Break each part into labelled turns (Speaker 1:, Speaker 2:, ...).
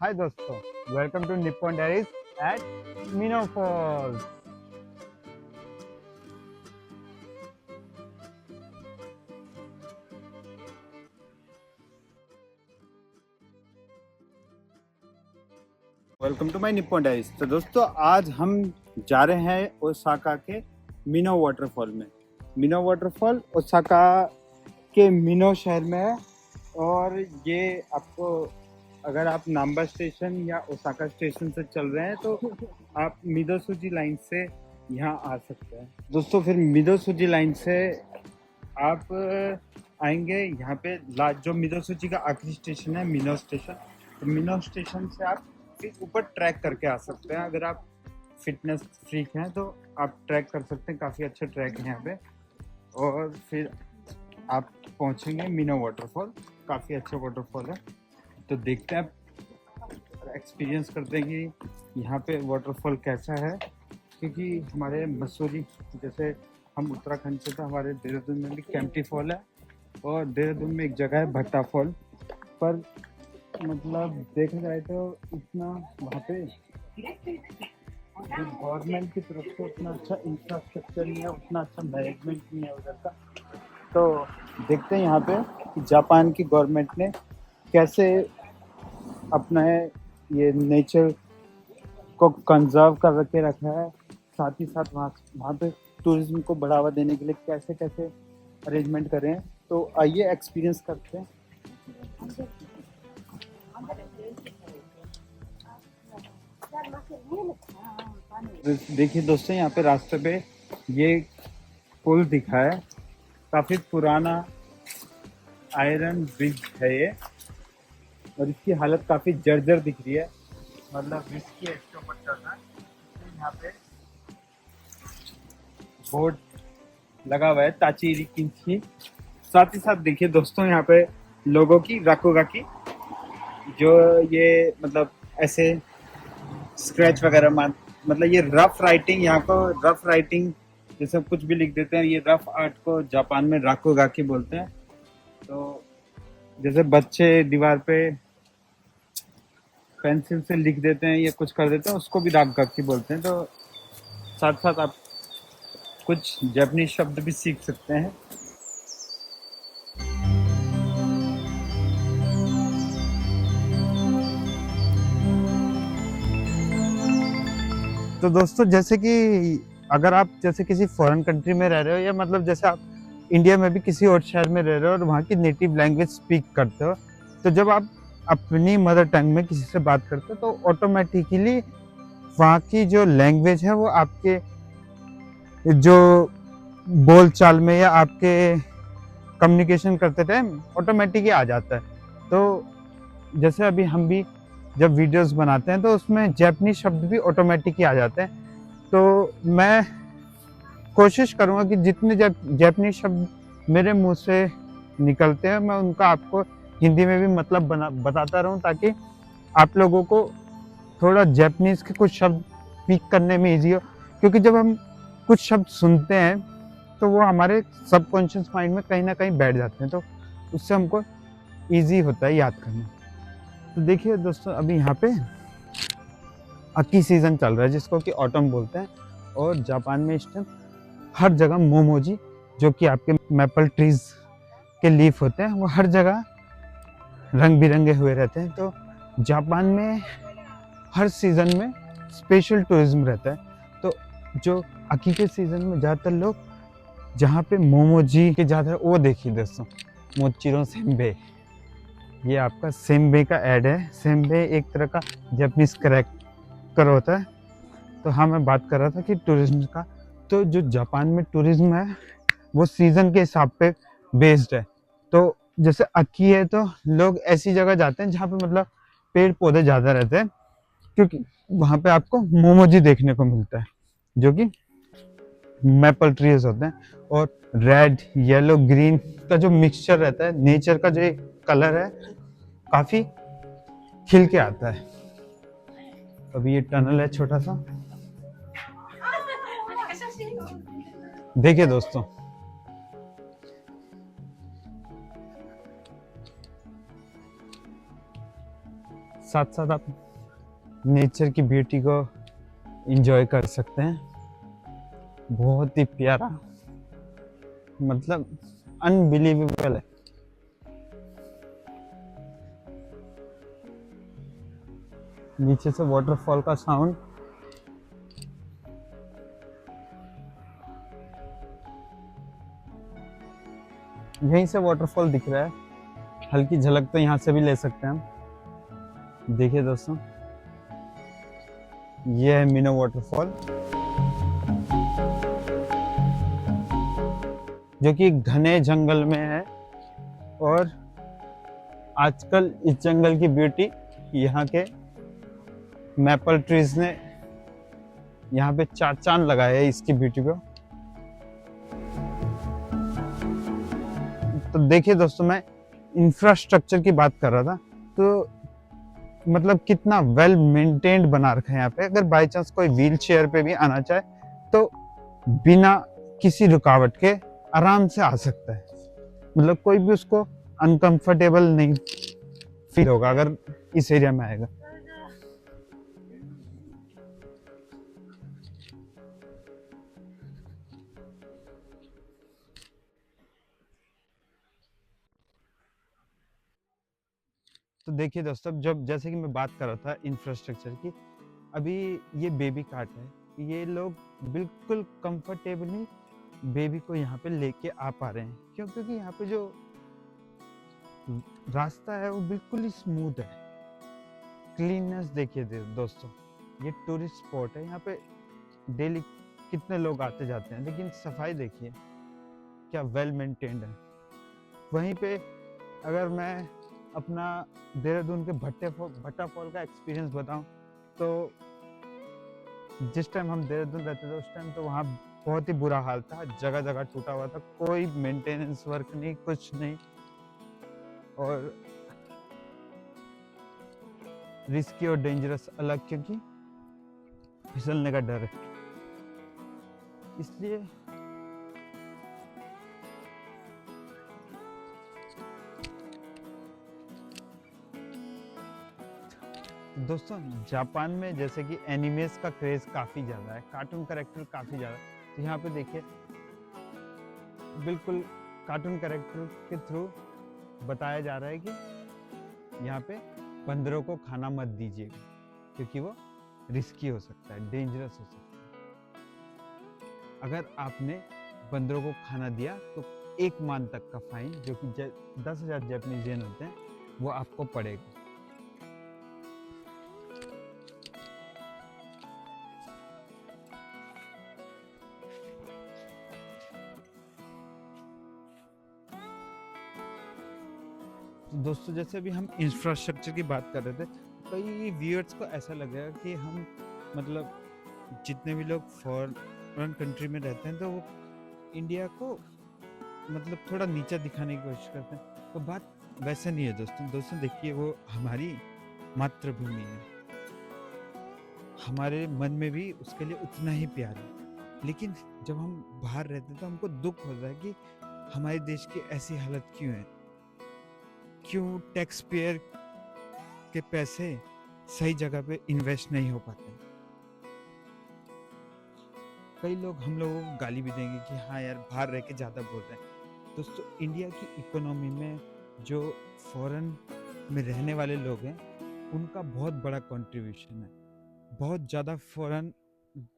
Speaker 1: हाय दोस्तों, welcome to Nippon diaries at Minoh falls. Welcome to my Nippon diaries. तो दोस्तों, आज हम जा रहे हैं ओसाका के मीनो वाटरफॉल में। मीनो वाटरफॉल ओसाका के मीनो शहर में है और ये आपको, अगर आप नाम्बा स्टेशन या ओसाका स्टेशन से चल रहे हैं तो आप मिदोसुजी लाइन से यहाँ आ सकते हैं। दोस्तों, फिर मिदोसुजी लाइन से आप आएंगे यहाँ पे जो मिदोसुजी का आखिरी स्टेशन है मीनो स्टेशन। तो मीनो स्टेशन से आप फिर ऊपर ट्रैक करके आ सकते हैं। अगर आप फिटनेस फ्रीक हैं तो आप ट्रैक कर सकते हैं, काफ़ी अच्छा ट्रैक है यहाँ पे। और फिर आप पहुँचेंगे मीनो वाटरफॉल, काफ़ी अच्छा वाटरफॉल है। तो देखते हैं, एक्सपीरियंस करते हैं कि यहाँ पे वाटरफॉल कैसा है। क्योंकि हमारे मसूरी, जैसे हम उत्तराखंड से, तो हमारे देहरादून में भी कैंपटी फॉल है और देहरादून में एक जगह है भट्टा फॉल। पर मतलब देखा जाए तो इतना वहाँ पे गवर्नमेंट की तरफ से उतना अच्छा इंफ्रास्ट्रक्चर नहीं है, उतना अच्छा मैनेजमेंट नहीं है उधर का। तो देखते हैं यहाँ पे कि जापान की गवर्नमेंट ने कैसे अपना ये नेचर को कंजर्व कर रखे रखा है, साथ ही साथ वहाँ पे टूरिज्म को बढ़ावा देने के लिए कैसे कैसे अरेंजमेंट करें। तो आइए एक्सपीरियंस करते हैं। देखिए दोस्तों, यहाँ पे रास्ते पे ये पुल दिखा है, काफी पुराना आयरन ब्रिज है ये, और इसकी हालत काफी जर्जर दिख रही है, मतलब रिस्की है इसके ऊपर चलना। यहाँ पे बोर्ड लगा हुआ है ताचीरी किंची। साथ ही साथ देखिए दोस्तों, यहाँ पे लोगों की राकुगाकी, जो ये मतलब ऐसे स्क्रैच वगैरह मतलब ये रफ राइटिंग, यहाँ को रफ राइटिंग जैसे कुछ भी लिख देते हैं। ये रफ आर्ट को जापान में राकुगाकी बोलते हैं। तो जैसे बच्चे दीवार पे पेंसिल से लिख देते हैं या कुछ कर देते हैं, उसको भी राकुगाकी बोलते हैं। तो साथ साथ आप कुछ जापानीज शब्द भी सीख सकते हैं। तो दोस्तों, जैसे कि अगर आप जैसे किसी फॉरेन कंट्री में रह रहे हो, या मतलब जैसे आप इंडिया में भी किसी और शहर में रह रहे हो और वहाँ की नेटिव लैंग्वेज स्पीक करते हो, तो जब आप अपनी मदर टंग में किसी से बात करते हो तो ऑटोमेटिकली वहाँ की जो लैंग्वेज है वो आपके जो बोल चाल में या आपके कम्युनिकेशन करते टाइम ऑटोमेटिकली आ जाता है। तो जैसे अभी हम भी जब वीडियोस बनाते हैं तो उसमें जापानीज शब्द भी ऑटोमेटिकली आ जाते हैं। तो मैं कोशिश करूँगा कि जितने जापानीज शब्द मेरे मुंह से निकलते हैं मैं उनका आपको हिंदी में भी मतलब बताता रहूँ, ताकि आप लोगों को थोड़ा जापानीज के कुछ शब्द स्पीक करने में ईजी हो। क्योंकि जब हम कुछ शब्द सुनते हैं तो वो हमारे सबकॉन्शियस माइंड में कहीं ना कहीं बैठ जाते हैं, तो उससे हमको ईजी होता है याद करना। तो देखिए दोस्तों, अभी यहाँ पे अकी सीज़न चल रहा है, जिसको कि ऑटम बोलते हैं। और जापान में इस टाइम हर जगह मोमोजी, जो कि आपके मैपल ट्रीज के लीफ होते हैं, वो हर जगह रंग बिरंगे हुए रहते हैं। तो जापान में हर सीज़न में स्पेशल टूरिज्म रहता है। तो जो अकी के सीज़न में ज़्यादातर लोग जहाँ पे मोमोजी के ज़्यादा, वो देखिए दोस्तों, मोचिरो सेंबे, ये आपका सेंबे का ऐड है। सेंबे एक तरह का जापानीज क्रैकर होता है। तो हाँ, मैं बात कर रहा था कि टूरिज्म का, तो जो जापान में टूरिज्म है वो सीज़न के हिसाब पे बेस्ड है। तो जैसे अकी है तो लोग ऐसी जगह जाते हैं जहाँ पे मतलब पेड़ पौधे ज़्यादा रहते हैं, क्योंकि वहाँ पे आपको मोमोजी देखने को मिलता है, जो कि मैपल ट्रीज होते हैं। और रेड येलो ग्रीन का जो मिक्सचर रहता है, नेचर का जो एक कलर है, काफ़ी खिल के आता है। अभी ये टनल है छोटा सा, देखिए दोस्तों। साथ साथ आप नेचर की ब्यूटी को एंजॉय कर सकते हैं। बहुत ही प्यारा, मतलब अनबिलीवेबल है। नीचे से वाटरफॉल का साउंड, यहीं से वाटरफॉल दिख रहा है, हल्की झलक तो यहाँ से भी ले सकते हैं हम। देखिए दोस्तों, ये है मीनो वाटरफॉल, जो कि घने जंगल में है। और आजकल इस जंगल की ब्यूटी यहाँ के मैपल ट्रीज ने यहाँ पे चार चांद लगाए है इसकी ब्यूटी को। तो देखिए दोस्तों, मैं इंफ्रास्ट्रक्चर की बात कर रहा था, तो मतलब कितना वेल मेंटेन्ड बना रखा है यहाँ पे। अगर बाई चांस कोई व्हील चेयर पे भी आना चाहे तो बिना किसी रुकावट के आराम से आ सकता है। मतलब कोई भी उसको अनकंफर्टेबल नहीं फील होगा अगर इस एरिया में आएगा। तो देखिए दोस्तों, जब जैसे कि मैं बात कर रहा था इंफ्रास्ट्रक्चर की, अभी ये बेबी कार्ट है, ये लोग बिल्कुल कंफर्टेबली बेबी को यहाँ पे लेके आ पा रहे हैं। क्यों? क्योंकि यहाँ पे जो रास्ता है वो बिल्कुल ही स्मूथ है। क्लीननेस देखिए दोस्तों, ये टूरिस्ट स्पॉट है, यहाँ पे डेली कितने लोग आते जाते हैं, लेकिन सफाई देखिए क्या वेल मेंटेन्ड है। वहीं पे अगर मैं अपना देहरादून के भट्टा फॉल का एक्सपीरियंस बताऊं, तो जिस टाइम हम देहरादून रहते थे उस टाइम तो वहाँ बहुत ही बुरा हाल था, जगह जगह टूटा हुआ था, कोई मेंटेनेंस वर्क नहीं, कुछ नहीं, और रिस्की और डेंजरस अलग, क्योंकि फिसलने का डर है। इसलिए दोस्तों, जापान में जैसे कि एनिमेस का क्रेज काफी ज्यादा है, कार्टून कैरेक्टर काफी ज्यादा है। तो यहाँ पे देखिए बिल्कुल कार्टून कैरेक्टर के थ्रू बताया जा रहा है कि यहाँ पे बंदरों को खाना मत दीजिएगा, क्योंकि वो रिस्की हो सकता है, डेंजरस हो सकता है। अगर आपने बंदरों को खाना दिया तो 1 मान तक का फाइन, जो कि 10,000 जापानीज येन होते हैं, वो आपको पड़ेगा। तो दोस्तों, जैसे अभी हम इंफ्रास्ट्रक्चर की बात कर रहे थे, कई व्यूअर्स को ऐसा लगेगा कि हम मतलब जितने भी लोग फॉरेन कंट्री में रहते हैं तो वो इंडिया को मतलब थोड़ा नीचा दिखाने की कोशिश करते हैं। तो बात वैसे नहीं है दोस्तों देखिए, वो हमारी मातृभूमि है, हमारे मन में भी उसके लिए उतना ही प्यार है। लेकिन जब हम बाहर रहते हैं तो हमको दुख होता है कि हमारे देश की ऐसी हालत क्यों है, क्यों टैक्स पेयर के पैसे सही जगह पे इन्वेस्ट नहीं हो पाते। कई लोग हम लोगों को गाली भी देंगे कि हाँ यार, बाहर रह के ज़्यादा बोल रहे हैं। दोस्तों, इंडिया की इकोनॉमी में जो फॉरेन में रहने वाले लोग हैं, उनका बहुत बड़ा कंट्रीब्यूशन है। बहुत ज़्यादा फॉरेन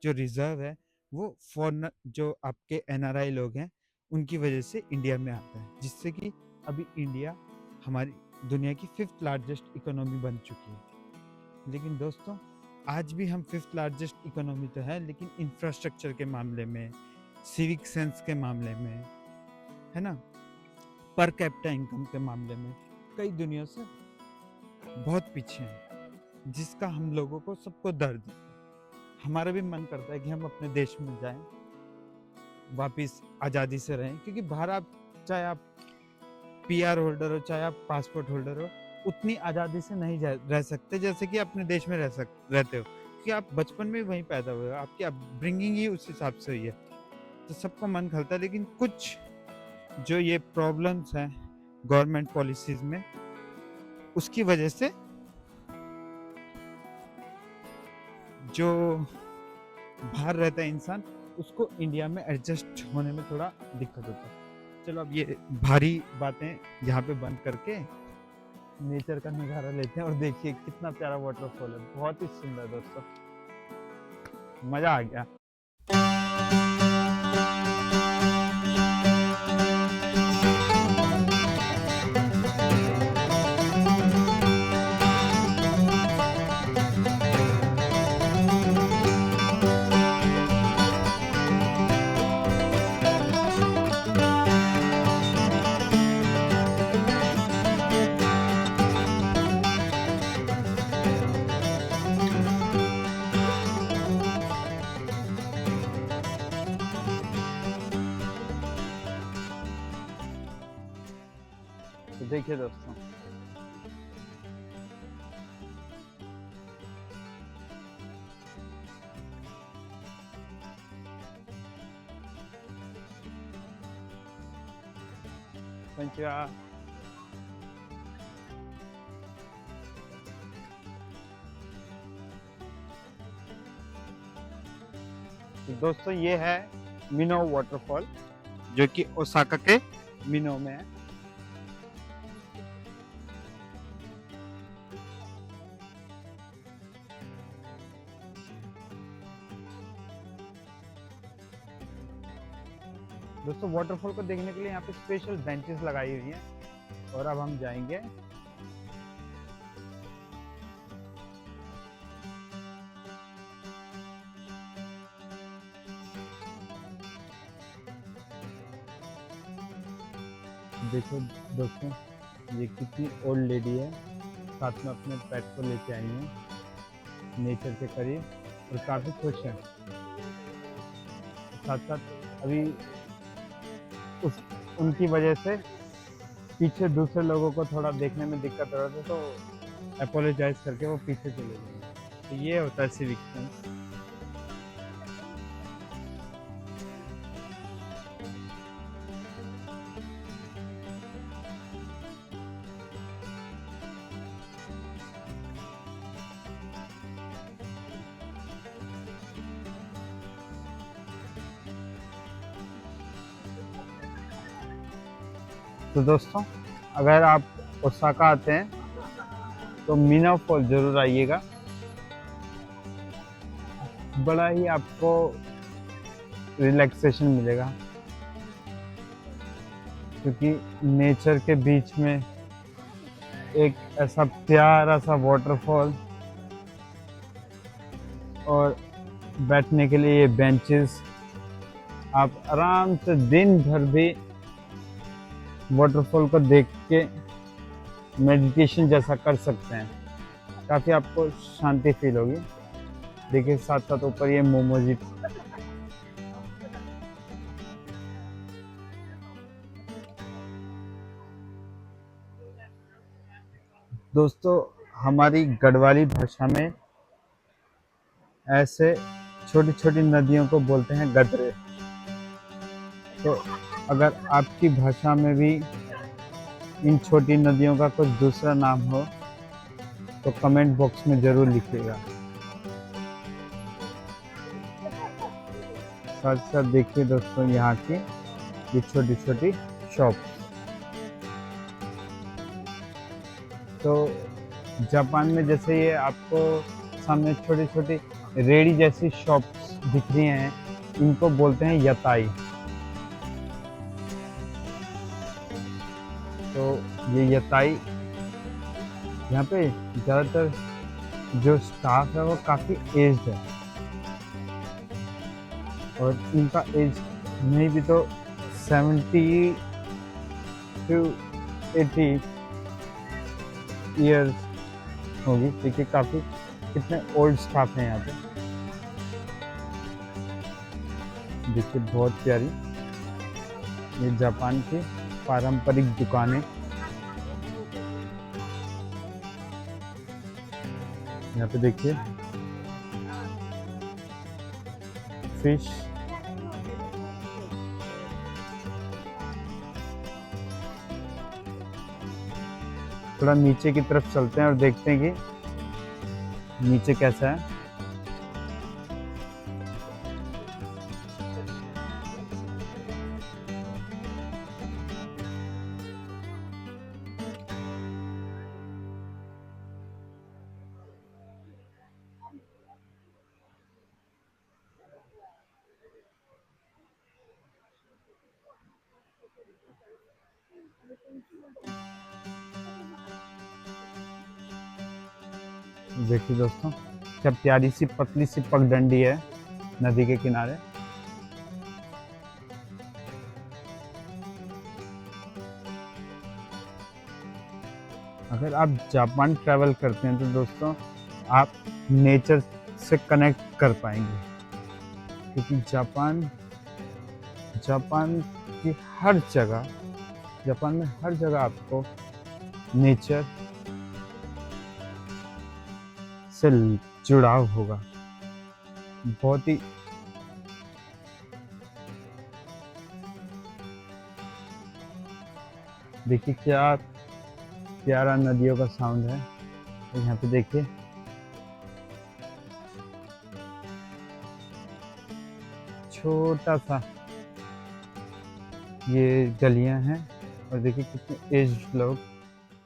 Speaker 1: जो रिजर्व है वो फॉरेन जो आपके एनआरआई लोग हैं उनकी वजह से इंडिया में आता है, जिससे कि अभी इंडिया हमारी दुनिया की 5th लार्जेस्ट इकोनॉमी बन चुकी है। लेकिन दोस्तों, आज भी हम 5th लार्जेस्ट इकोनॉमी तो है, लेकिन इंफ्रास्ट्रक्चर के मामले में, सिविक सेंस के मामले में, है ना, पर कैपिटा इनकम के मामले में कई दुनिया से बहुत पीछे हैं, जिसका हम लोगों को सबको दर्द है। हमारा भी मन करता है कि हम अपने देश में जाएं, वापिस आज़ादी से रहें, क्योंकि बाहर आप चाहे आप पीआर होल्डर हो, चाहे आप पासपोर्ट होल्डर हो, उतनी आज़ादी से नहीं रह सकते जैसे कि अपने देश में रहते हो, कि आप बचपन में वहीं पैदा हुए हो, आपकी अपब्रिंगिंग ही उस हिसाब से हुई है। तो सबका मन करता है, लेकिन कुछ जो ये प्रॉब्लम्स हैं गवर्नमेंट पॉलिसीज में, उसकी वजह से जो बाहर रहता है इंसान, उसको इंडिया में एडजस्ट होने में थोड़ा दिक्कत होता है। चलो अब ये भारी बातें यहाँ पे बंद करके नेचर का नज़ारा लेते हैं, और देखिए कितना प्यारा वाटरफॉल है, बहुत ही सुंदर दोस्तों, मज़ा आ गया। तो देखिए दोस्तों, पंचुआ तो दोस्तों ये है मिनो वाटरफॉल, जो कि ओसाका के मिनो में है। दोस्तों वाटरफॉल को देखने के लिए यहाँ पे स्पेशल बेंचेस लगाई हुई हैं, और अब हम जाएंगे देखो दोस्तों, ये कितनी ओल्ड लेडी है, साथ में अपने पेट को लेके आई है नेचर के करीब, और काफ़ी खुश है। साथ साथ अभी उनकी वजह से पीछे दूसरे लोगों को थोड़ा देखने में दिक्कत हो रहा था, तो अपोलोजाइज करके वो पीछे चले गए। तो ये होता है सिविक सेंस। तो दोस्तों, अगर आप ओसाका आते हैं तो मीना फॉल जरूर आइएगा, बड़ा ही आपको रिलैक्सेशन मिलेगा, क्योंकि नेचर के बीच में एक ऐसा प्यारा सा वाटरफॉल, और बैठने के लिए ये बेंचेस, आप आराम से दिन भर भी वाटरफॉल को देख के मेडिटेशन जैसा कर सकते हैं। काफ़ी आपको शांति फील होगी। देखिए साथ साथ ऊपर ये मोमोजी। दोस्तों, हमारी गढ़वाली भाषा में ऐसे छोटी छोटी नदियों को बोलते हैं गदरे। तो अगर आपकी भाषा में भी इन छोटी नदियों का कुछ दूसरा नाम हो तो कमेंट बॉक्स में ज़रूर लिखिएगा। साथ साथ देखिए दोस्तों, यहाँ की ये छोटी छोटी शॉप। तो जापान में जैसे ये आपको सामने छोटी छोटी रेड़ी जैसी शॉप्स दिख रही हैं, इनको बोलते हैं यताई। तो ये यताई, यहाँ पे ज़्यादातर जो स्टाफ है वो काफ़ी एज्ड है, और इनका एज नहीं भी तो 70 to 80 ईयर्स होगी। देखिए काफ़ी कितने ओल्ड स्टाफ हैं यहाँ पे। देखिए बहुत प्यारी ये जापान की पारंपरिक दुकानें। यहाँ पे देखिए फिश, थोड़ा नीचे की तरफ चलते हैं और देखते हैं कि नीचे कैसा है। देखिए दोस्तों, क्या प्यारी सी पतली सी पगडंडी है नदी के किनारे। अगर आप जापान ट्रैवल करते हैं तो दोस्तों आप नेचर से कनेक्ट कर पाएंगे, क्योंकि जापान जापान की हर जगह जापान में हर जगह आपको नेचर से जुड़ाव होगा। बहुत ही देखिए क्या प्यारा नदियों का साउंड है। यहाँ पे देखिए छोटा सा ये गलियां हैं, और देखिए कितने एज्ड लोग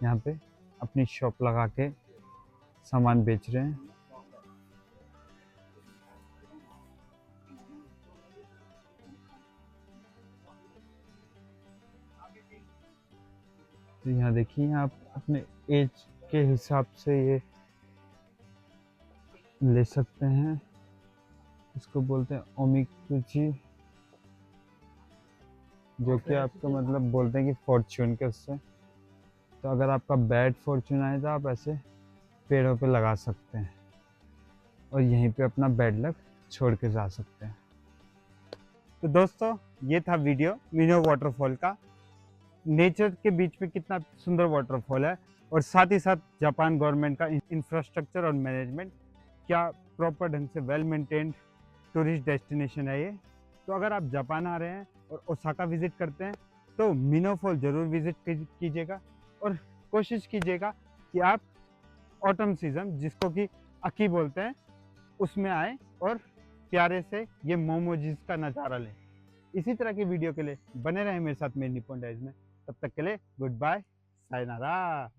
Speaker 1: यहाँ पे अपनी शॉप लगा के सामान बेच रहे हैं। तो यहाँ देखिए आप अपने एज के हिसाब से ये ले सकते हैं। इसको बोलते हैं ओमिकुची, जो कि आपका मतलब बोलते हैं कि फॉर्च्यून के उससे। तो अगर आपका बैड फॉर्च्यून आए तो आप ऐसे पेड़ों पे लगा सकते हैं और यहीं पे अपना बैड लक छोड़ के जा सकते हैं। तो दोस्तों ये था वीडियो मीनो वाटरफॉल का। नेचर के बीच में कितना सुंदर वाटरफॉल है, और साथ ही साथ जापान गवर्नमेंट का इंफ्रास्ट्रक्चर और मैनेजमेंट क्या प्रॉपर ढंग से वेल मेंटेन्ड टूरिस्ट डेस्टिनेशन है ये। तो अगर आप जापान आ रहे हैं और ओसाका विजिट करते हैं तो मीनो फॉल ज़रूर विजिट कीजिएगा, और कोशिश कीजिएगा कि आप ऑटम सीजन, जिसको कि अकी बोलते हैं, उसमें आए और प्यारे से ये मोमोजीज का नज़ारा लें। इसी तरह की वीडियो के लिए बने रहें मेरे साथ मेरे निप्पन डाइज में। तब तक के लिए गुड बाय, सायनारा।